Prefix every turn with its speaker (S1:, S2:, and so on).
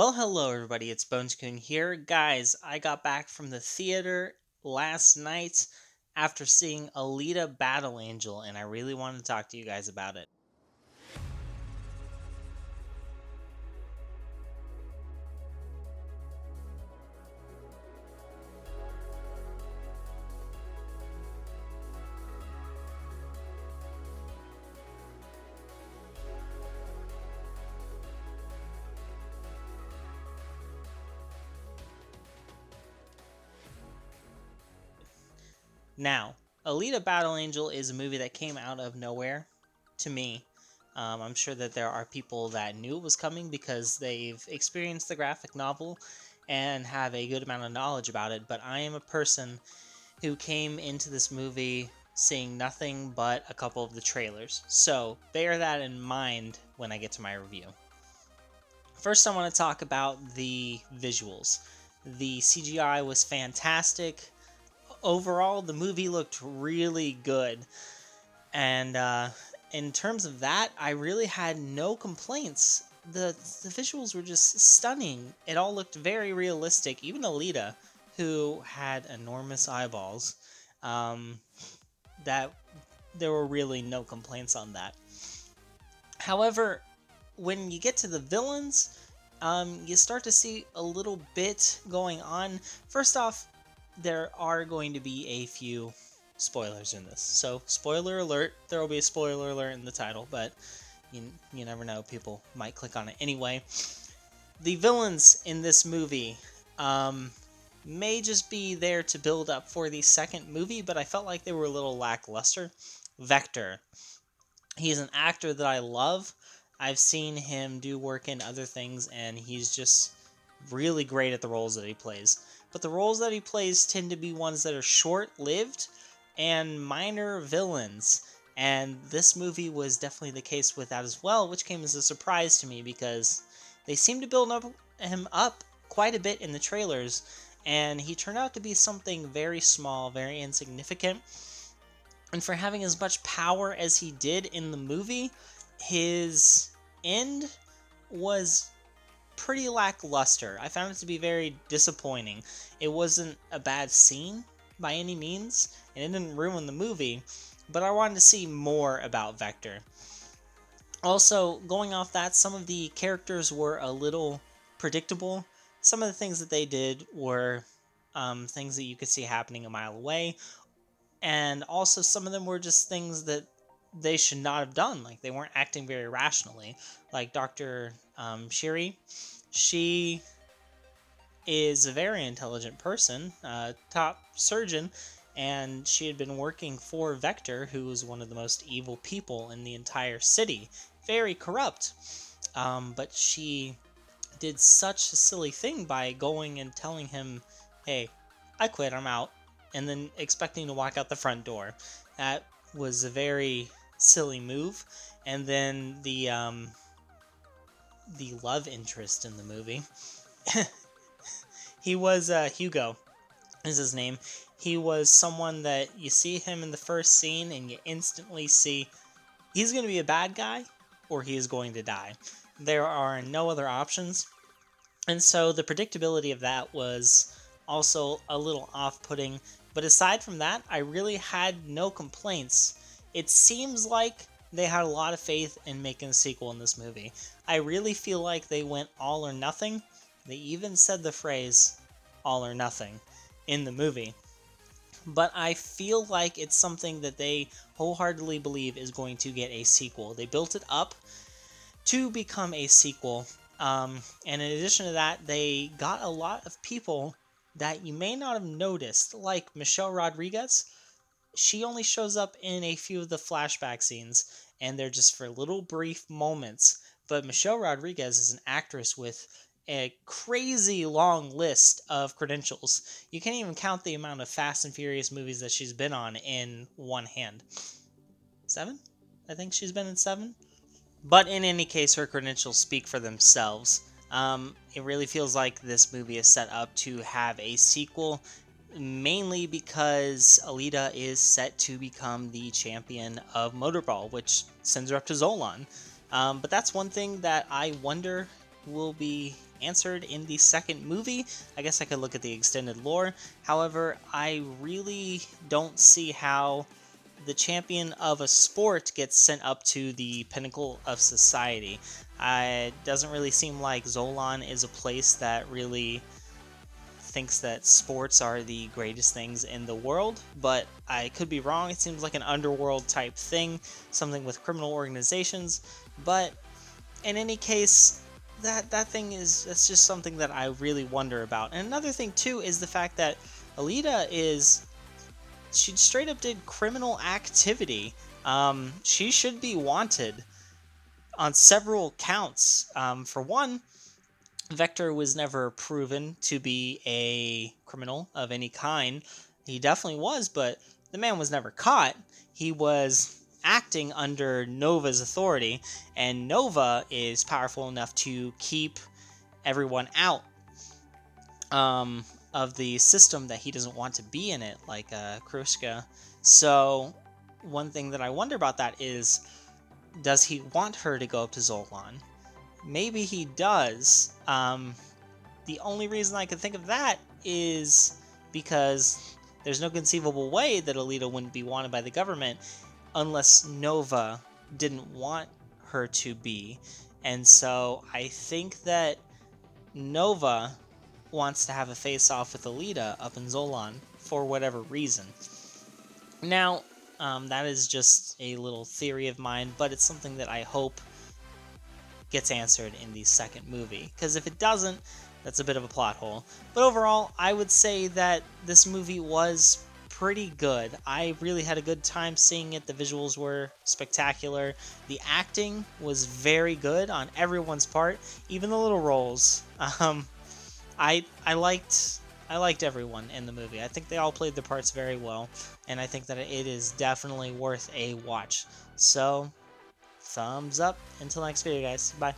S1: Well, hello everybody, it's Bones here. Guys, I got back from the theater last night after seeing Alita Battle Angel, and I really wanted to talk to you guys about it. Now, Alita Battle Angel is a movie that came out of nowhere to me. I'm sure that there are people that knew it was coming because they've experienced the graphic novel and have a good amount of knowledge about it, but I am a person who came into this movie seeing nothing but a couple of the trailers. So bear that in mind when I get to my review. First, I want to talk about the visuals. The CGI was fantastic. Overall, the movie looked really good. And in terms of that, I really had no complaints. The visuals were just stunning. It all looked very realistic. Even Alita, who had enormous eyeballs, um, that there were really no complaints on that. However, when you get to the villains, you start to see a little bit going on. First off, there are going to be a few spoilers in this. So, spoiler alert, there will be a spoiler alert in the title, but you never know, people might click on it anyway. The villains in this movie may just be there to build up for the second movie, but I felt like they were a little lackluster. Vector. He's an actor that I love. I've seen him do work in other things, and he's just really great at the roles that he plays. But the roles that he plays tend to be ones that are short lived and minor villains. And this movie was definitely the case with that as well, which came as a surprise to me because they seem to build him up quite a bit in the trailers, and he turned out to be something very small, very insignificant. And for having as much power as he did in the movie, his end was pretty lackluster. I found it to be very disappointing. It wasn't a bad scene by any means, and it didn't ruin the movie, but I wanted to see more about Vector. Also, going off that, some of the characters were a little predictable. Some of the things that they did were things that you could see happening a mile away, and also some of them were just things that they should not have done. Like, they weren't acting very rationally. Like Dr. Shiri, she is a very intelligent person, top surgeon, and she had been working for Vector, who was one of the most evil people in the entire city. Very corrupt. But she did such a silly thing by going and telling him, hey, I quit, I'm out, and then expecting to walk out the front door. That was a very silly move. And then the love interest in the movie, he was Hugo is his name. He was someone that you see him in the first scene and you instantly see he's going to be a bad guy or he is going to die. There are no other options. And so the predictability of that was also a little off-putting. But aside from that, I really had no complaints. It seems like they had a lot of faith in making a sequel in this movie. I really feel like they went all or nothing. They even said the phrase all or nothing in the movie. But I feel like it's something that they wholeheartedly believe is going to get a sequel. They built it up to become a sequel. And in addition to that, they got a lot of people that you may not have noticed, like Michelle Rodriguez. She only shows up in a few of the flashback scenes, and they're just for little brief moments. But Michelle Rodriguez is an actress with a crazy long list of credentials. You can't even count the amount of Fast and Furious movies that she's been on in one hand. 7? I think she's been in 7. But in any case, her credentials speak for themselves. It really feels like this movie is set up to have a sequel, mainly because Alita is set to become the champion of Motorball, which sends her up to Zolan. But that's one thing that I wonder will be answered in the second movie. I guess I could look at the extended lore. However, I really don't see how the champion of a sport gets sent up to the pinnacle of society. It doesn't really seem like Zolan is a place that really thinks that sports are the greatest things in the world, but I could be wrong. It seems like an underworld type thing, something with criminal organizations, but in any case, that thing is, that's just something that I really wonder about. And another thing too is the fact that Alita she straight up did criminal activity. She should be wanted on several counts. For one, Vector was never proven to be a criminal of any kind. He definitely was, but the man was never caught. He was acting under Nova's authority, and Nova is powerful enough to keep everyone out of the system that he doesn't want to be in it, like Kruska. So, one thing that I wonder about that is, does he want her to go up to Zoltan? Maybe he does. The only reason I can think of that is because there's no conceivable way that Alita wouldn't be wanted by the government unless Nova didn't want her to be. And so I think that Nova wants to have a face-off with Alita up in Zolan for whatever reason. Now, that is just a little theory of mine, but it's something that I hope gets answered in the second movie, because if it doesn't, that's a bit of a plot hole. But overall, I would say that this movie was pretty good. I really had a good time seeing it. The visuals were spectacular. The acting was very good on everyone's part, even the little roles. I liked everyone in the movie. I think they all played their parts very well, and I think that it is definitely worth a watch. So, thumbs up. Until next video, guys. Bye.